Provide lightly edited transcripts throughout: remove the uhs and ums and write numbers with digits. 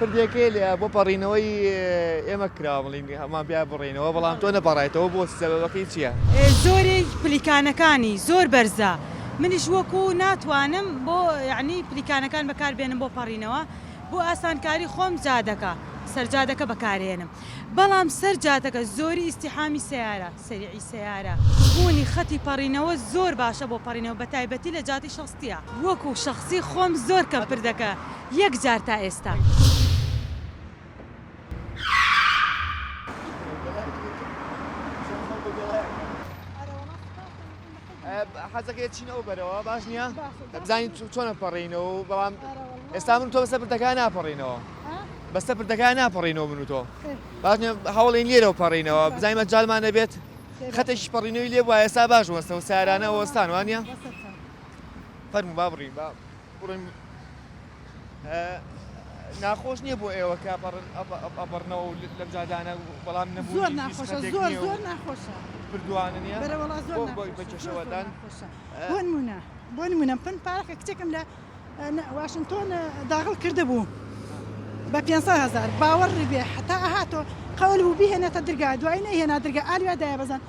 پردێکەی لێ بۆ پەڕینەوەی ئێمە کراوەڵین هەمان بیا بڕینەوە بەڵام تۆ نەپەڕێتەوە بۆ سەبەبەکەی چییە؟ زۆری پلیکانەکانی زۆر بەرزە منیش وەکو ناتوانم بۆ یعنی پلیکانەکان بەکاربێنم بۆ پەڕینەوە بۆ ئاسانکاری خۆم جادەکە سەرجادەکە بەکارێنم بەڵام سەرجادەکە زۆری ئیستیحامی سیارە سەریعی سیارە بوونی خەتی پەڕینەوە زۆر باشە بۆ پەڕینەوە بە تایبەتی لە جاتی شەخصیە وەکو شەخصی خۆم زۆر کەم پردەکە یەک جار تا ئێستا. حەزەکەی چینەوە بەرەوە باش نییە؟ بزانین چۆنە پەڕینەوە بەڵام ئێستا من تۆ بەسەر پردەکان ناپەڕینەوە بەستە پردەکان ناپەڕینەوە من و تۆ باش هەوڵین لێرەوە پەڕینەوە بزانین مەجالمان نەبێت خەتێکی پەڕینەوەی لێ وایە ئێستا باش وەستەوە سیارانە وەستان وانە؟ فەرموو با بڕین بڕین ناخۆش نییە بۆ ئێوە کە ئەپەڕنەوە لەم جادانە بەڵام نەبوو زۆر ناخۆشە زۆر ناخۆشە پردوانە نییە؟ بەرەوەڵا زۆر بەکێشەوەدان بۆ نمونە پن پارەکە کچێکم لە واشنگتۆن داخل کرده بوو بە 500,000 باوەڕی بێ حتا ئەهاتۆ قەول بوو بیهێنێتە دەرگا دوای نەهێنا دەرگا ئالیوا دایە بەزان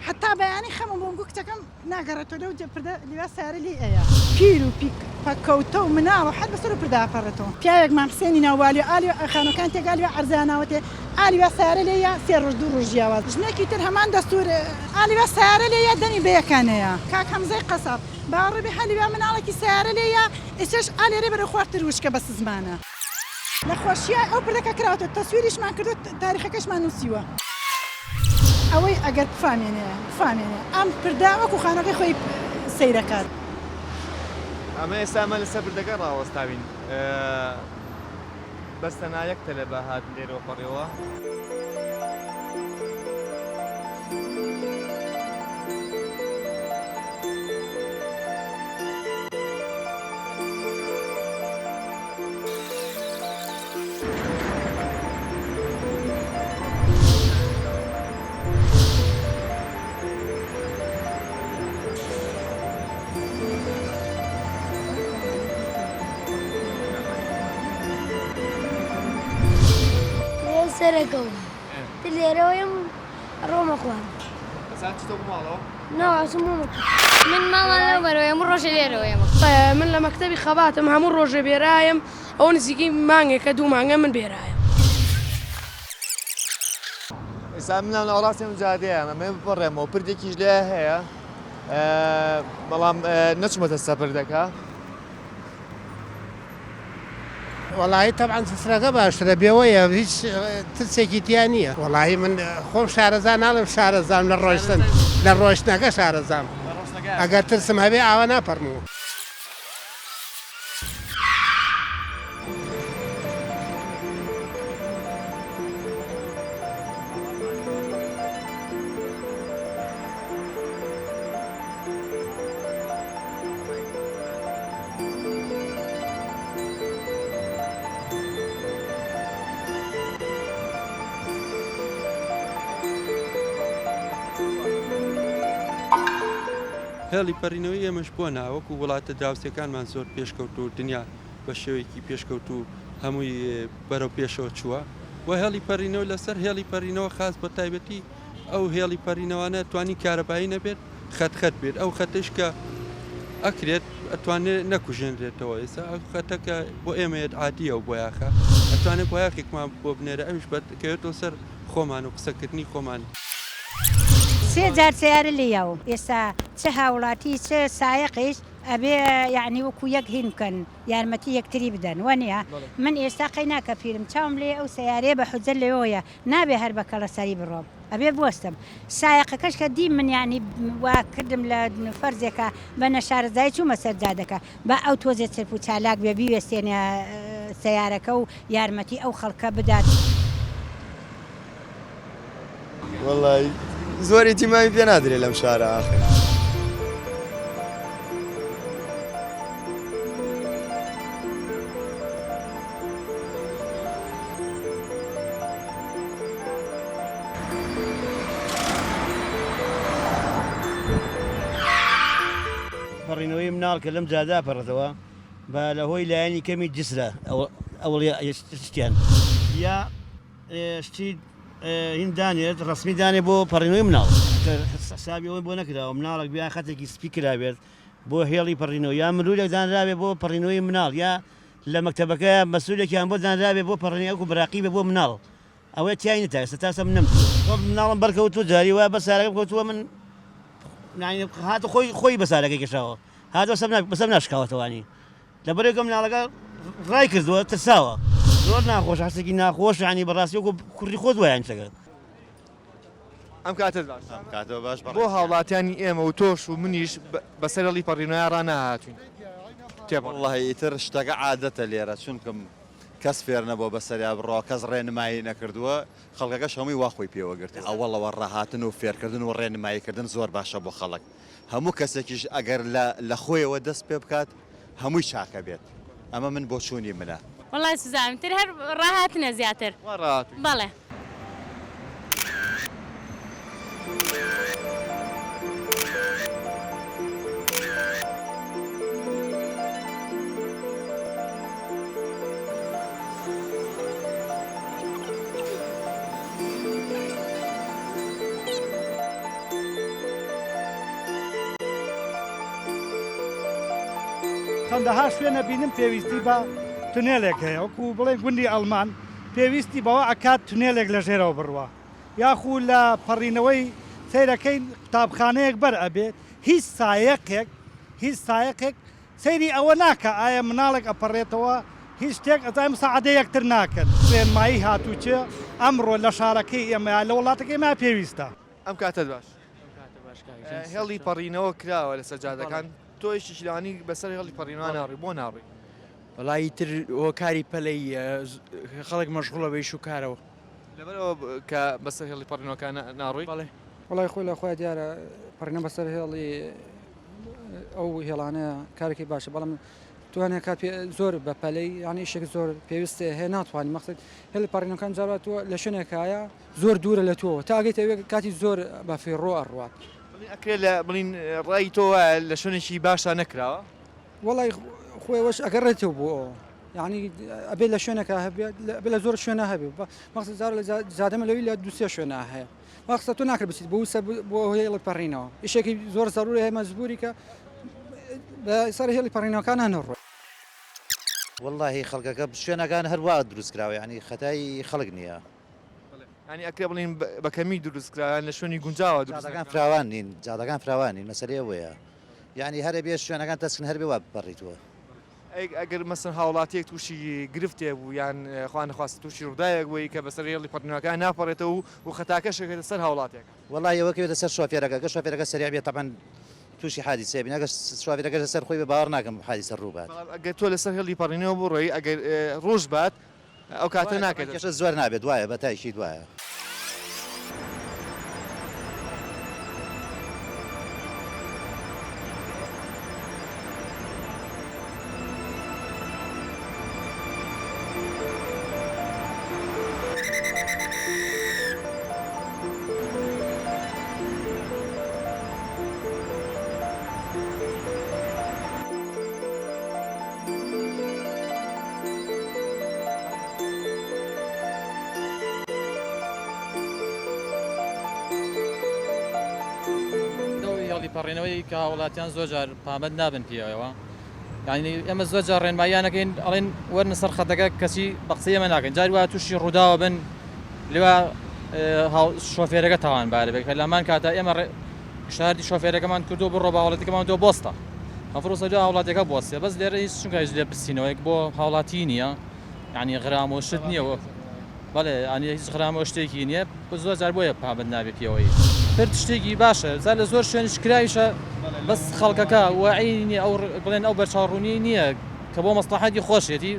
حتا بەیانی خەمم بۆم گوو کچەکەم ناگەڕێتەوە لەو پردە لێوە سارە لی ئەیە پیر و پیک پەکەوتە و مناوە حەد بەسەر و پرداپەڕێتەوە پیاوێک مامسێنی ناوالی ئالی خانەکان تێگالیوە ئەرزاناوەتێ ئالیوا سارە لێیە 3 ڕۆژ 2 ڕۆژ جیاواز ژنێکی تر هەمان دەستور ئالیوا سارە لێیە دەنی بەیەکانەیە کاک هەمزەی قەسەب باوەڕێ هەلیوا مناڵێکی سارە لێیە ئێستش ئالێرێ بەرە خوارتر وشکە بە سزمانە نەخۆشیە ئەو پردەکە کراوەتە تەسویریشمان کردو تاریخەکەشمان نووسیوە ئەوەی ئەگەر بفامێنێ ئەم پردا وەکو خانەکەی خۆی سەیرەکات ئەمە ئێستامە لەسەر پردەکە ڕاوەستاوین بەستەنا یەک تەلە بە هات لێرەوە پەڕێەوە سەرەکەوت لێرەوەیم ڕۆمە خوارد من ماڵان لەو بەرەوەی هەموو ڕۆژە لێرەوەیەمە من لە مەکتەبی خەباتم هەموو ڕۆژە بێرایم ئەو نزیکی مانگێکە 2 مانگە من بێرایم ئێستا منان ئاڕاستیم جادەیە ئەمە بپەڕێمەوە پردێکیش لێ هەیە بەڵام نەچمەتە سەر پردەکە وەڵاهی تەبعاً سفرەکە باشترە بێوەیە هیچ ترسێکی تیا نییە وەڵاهی من خۆم شارەزان ناڵم شارەزام لە ڕۆیشتن لە ڕۆیشتنەکە شارەزام ئەگەر ترسم هەبێ ئاوا ناپەڕمەوە هێڵی پەڕینەوەی ئێمەش بۆ ناوەکو وڵاتە دراوسەکانمان زۆر پێشکەوت و دنیا بە شێوەیەکی پێشکەوت و هەمووی بەرەو پێشەوە چووە و هێڵی پەڕینەوە لەسەر هێڵی پەڕینەوە خاص بە تایبەتی ئەو هێڵی پەڕینەوەانە توانی کارەبایی نەبێت خەت بێت ئەو خەتش کە ئەکرێت ئەتوانێت نەکوژێنرێتەوە ئێستا ئەو خەتەکە بۆ ئێمەیەت عادیە و بۆ یاخە ئەتوانێت بۆ یاخێکمان بۆ بنێرە ئەوش بەکەوێتەوە سەر خۆمان و قسەکردنی خۆمان 3 جار سیارە لێیاوە ئێستا چه هاوڵاتی چه سایقیش ئەبێ یعنی وەکو یەک هین بکەن یارمەتی یەکتری بدەن وانە من ئێستا قەی ناکە پیرم چاوم لێ ئەو سیارێ بە حوجە لەوەیە نابێ هەر بە کەڵەسەری بڕۆم ئەبێ بوەستم سایقەکەش کە دی من یعنی وا کردم لە فەرزێکە بە نەشارەزای چوومە سەرجادەکە بە ئەو تۆزێت چرپ و چالاک بێ بیوێستێنە سیارەکە و یارمەتی ئەو خەڵکە بدات وەڵی زۆری تیماوی پێ نادرێت لەم شارە ئاخر پەڕینەوەی مناڵ کە لەم جادا پەڕێتەوە بە لە هۆی لایەنی کەمی جسرە ئەوە ئەوڵی شتیان یا شتی هین دانێت ڕسمی دانێ بۆ پەڕینەوەی مناڵ سابیەوەی بۆ نەکراوە مناڵک بیا خەتێکی سپی کرابێت بۆ هێڵی پەڕینەوە یا مرولێک دانرابێ بۆ پەڕینەوەی مناڵ یا لە مەکتەبەکە مەسئولێکیان بۆ دانرابێ بۆ پەڕینەوە و براقیبێ بۆ مناڵ ئەوەیە تیای نەتای سەتاسە من نەم مناڵم بەرکەوتووە جاری وایە بە سارەکە بکەوتووە من هاتە خۆی بە سارەکەی کەشاوە هاتۆ بەسەم ناشکاوەتەوانی لەبەرێکە مناڵەکە ڕای کردووە ترساوە زۆر ناخۆش حسێکی ناخۆش ینی بەڕاستی وەکو کوڕی خۆت وایان شەکە ئەم کاتت باش بۆ هاوڵاتیانی ئێمە و تۆش و منیش بەسەرڵی پەڕینۆیان ڕانەهاتوین والله ئیتر شتەکە عادەتە لێرە چونکەم کەس فێر نەبووە بەسەریا بڕۆ کەس ڕێنمایی نەکردووە خەڵکەکەش هەمووی وا خۆی پێوەگرت ئەوەڵەوە ڕاهاتن و فێرکردن و ڕێنماییکردن زۆر باشە بۆ خەڵک هەموو کەسێکیش ئەگەر لە خۆیەوە دەست پێ بکات هەمووی چاکە بێت ئەمە من بۆ چوونی منە والله سوزانم تر هەر ڕاهاتنە زیاتر بەڵێ چەندەها شوێنە بینم پێویستی بە تونێلێک هەیە وەکو بڵێ گوندی ئەڵمان پێویستی بەوە ئەکات تونێلێک لە ژێرەوە بڕوە یاخو لە پەڕینەوەی سیرەکەی قوتابخانەیەک بەر ئەبێت هیچ سایەقێک سەیری ئەوە ناکە ئایا مناڵێک ئەپەڕێتەوە هیچ شتێک ئەزای مساعدە یەکتر ناکەن خوێنمایی هاتووچە ئەمڕۆ لە شارەکەی ئێمە لە وڵاتەکەی ما پێویستە ئەم کاتت باش هێڵی پەڕینەوە کراوە لە سەجادەکان تۆیشی شیلانی بەسەر هێڵی پەڕینەوە ناڕی بۆ ناڕی وڵی تر هۆکاری پەلەی خەڵک مەشغوڵە بەیش و کارەوە لەبەرەوە کە بەسەر هێڵی پەڕینەوەکان ناڕۆی وڵی خۆی لە خۆی دیارە پەڕینە بەسەر هێڵی ئەو هێڵانەیە کارێکی باشە بەڵام توانێت کات زۆر بە پەلەی یانی شێک زۆر پێویستە هەیە ناتوانانی مەقصد هێڵی پەڕینەکان جاراتوە لە شوێنێکایە زۆر دوورە لە تۆ تا ئەگەیت ئەوێ کاتی زۆر بە فێڕۆ ئەڕوات ئەکرێت لە بڵین ڕای تۆ لە شوێنێکی باشە نەکراوە وڵی خۆیەوەش ئەگەڕێتەوە بۆ ئەو یعنی ئەبێت لە شوێنەکە هەبێت بێت لە زۆر شوێنە هەبێت مەقصد زار لە زیادەمە لەوی لە دووسێ شوێنە هەیە مەقصد تۆ ناکرد بچیت بۆ هێڵی پەڕینەوە ئیشێکی زۆر زەڕوری هەیە مەجبوری کە سەر هێڵی پەڕینەوەکان هەنەڕۆ والله خەڵکەکە شوێنەکان هەروە دروست کراوە ینی خەتای خەڵک نییە ینی ئەکرێ بڵین بەکەمی دروستکراوان لە شوێنی گونجاوە جادەکان فراوان نین جادەکان فراوان نین مەسەلەیە وەیە یعنی هەرە بێ شوێنەکان تەسکن هەر بێ وا بپەڕیتوە ئەگەر مەسن هاوڵاتیەک تووشی گرفتێ بوو یان خوان نەخواست تووشی ڕووداوێک بووی کە بەسەر هێڵی پەڕینەوەکان ناپەڕێتەوە و خەتاکەشێکێتە سەر هاوڵاتێک وڵای ئەوە کەوێتە سەر شۆفێرەکە کە شۆفێرەکە سەریع بێت تەبەن تووشی حادیسە بین ئەگەر شۆفێرەکە لەسەر خۆی بە باوەڕ ناکەم حادیسە ڕوو بات ئەگەر تۆ لەسەر هێڵی پەڕینەوە بڕۆی ئەگەر ڕۆژ بات ئەو کاتە ناکەێت کێشە زۆر نابێت وایە بە تایشی دوایە پەڕێنەوەی کە وڵاتیان زۆر جار پامەد نابن پێەوە یعنی ئێمە زۆر جار ڕێنماییانەکەین ئەڵێن وەرنە سەر خەتەکە کەسی بە قسەیەمە ناکەن جاری وا تووشی ڕووداوە بن لێوە شۆفێرەکە تاوانبارە بێت کە لەمان کاتە ئێمە شاردی شۆفێرەکەمان کردو بڕۆ بە هاوڵاتەکەمان دۆ بۆستە ئەفرۆسەجا هاوڵاتەکە بۆستێ بەس لێرە هیچ چونکە هیچ لێ بسینەوەیک بۆ هاوڵاتی نییە یعنی غرامۆ شت نییەوە بەڵێ ئەنی هیچ غرامۆ شتێکی نییە زۆر جار بۆیە پابند نابێت پێوەی پرد شتێکی باشە زار لە زۆر شوێنش کرایشە بەس خەڵکەکە وعینی ئەو بڵێن ئەو بەرچاوڕوونی نییە کە بۆ مەسلحەتی خۆشێتی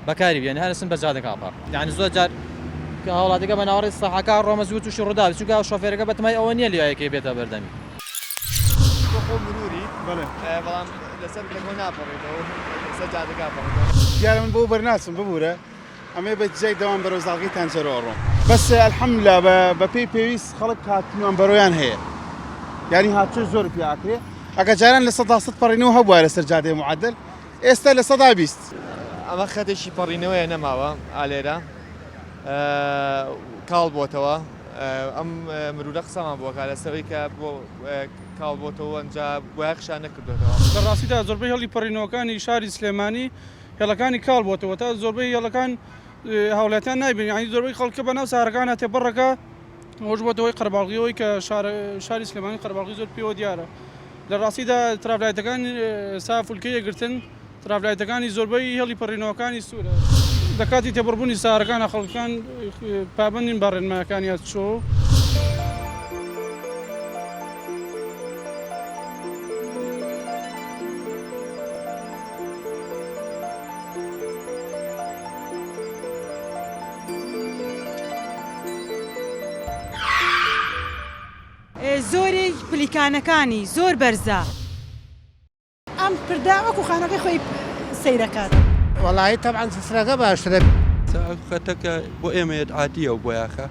بەکاری بێن هەرسن بە جادەکە پاڕ یعنی زۆر جار کە هاوڵاتەکە بە ناوەڕێی سەحەکە ڕۆمەزوو تووشی ڕوودا چونکە شۆفێرەکە بەتمای ئەوە نییە لێیەکەی بێتە بەردەمی مروری بەڵام لەسەر لەگۆ ناپەڕێتەوە لەسەر جادەکە پەڕێتەوە دیارە من بۆ بەرناسم ببوورە ئەمێ بە جای دەوام بەرەو زاڵگەیتان جەرۆڕۆم بەس ئەلحەمدولیلا بە پێی پێویست خەڵک هاتنیان بەرۆیان هەیە یعنی هاتووە زۆر پیاکرێ ئەگە جاران لە 100 پەڕینەوە هەبووە لەسەر جادەی معەدل ئێستا لە 120 ئەمە خەتێکی پەڕینەوەیە نەماوە ئالێرە کاڵ بۆتەوە ئەم مرورە قسەمان بووە لەسەوەی کە بۆ کاڵ بۆتەوە ئەنجا بۆیە خشان نەکردوێتەوە لە ڕاستیدا زۆربەی هەڵی پەڕینەوەکانی شاری سلێمانی هێڵەکانی کاڵ بۆتەوە تا زۆربەی هێڵەکان هاوڵاتیان نایبین ینی زۆربەی خەڵکە بە ناو سارەکان هاتێ بڕەکە ئەوش بۆتەوەی قەرباڵغیەوەی کە شاری سلێمانی قەرباڵغی زۆر پێوە دیارە لە ڕاستیدا ترافلایتەکان سافولکە یەگرتن ترافلایتەکانی زۆربەی هێڵی پەڕینەوەکانی سوورە لە کاتی تێبڕبوونی سارەکانە خەڵکان پابندین بە ڕێنمایەکانیان چۆ زۆری پلیکانەکانی زۆر بەرزە ئەم پردا وەکو خانەکەی خۆی سەیرەکات وڵی تەعاان سفرەکە باشترە خەتەکە بۆ ئێمە عادیە و بۆ یاخە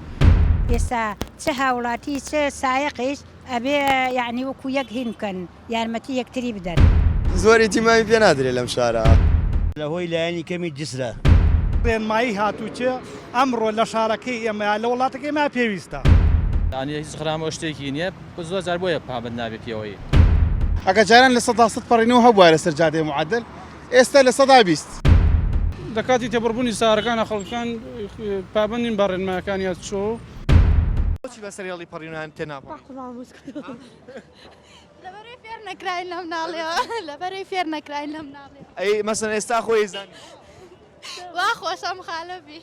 ئێستا چه هاوڵاتی چه سایقیش ئەبێ یعنی وەکو یەک هین بکەن یارمەتی یەکتری بدەن زۆری تیمامی پێ نادرێت لەم شارە لە هۆی لایەنی کەمی جسرە ڕێنمایی هاتووچە ئەمڕۆ لە شارەکەی ئێمە لە وڵاتەکەی ما پێویستە ینی هیچ خرامە شتێکی نییە زۆر جار بۆیە پابند نابێت پێوەی ئەگە جاران لە 100 پەڕینەوە هەبووە لەسەر جادەی معدل ئێستا لە 120 لە کاتی تێبڕبوونی سارەکانە خەڵکان پابندین بە ڕێنمایەکانیان چۆ بۆچی بەسەر هێڵی پەڕینەوەیان تێناپەڕی لەبەرەوەی فێر نەکراین لەم ناڵێەوە لەبەرەوەی فێر نەکراین لەم ناڵێ ئەی مەسەن ئێستا خۆی زانی وا خۆشەم خالەبی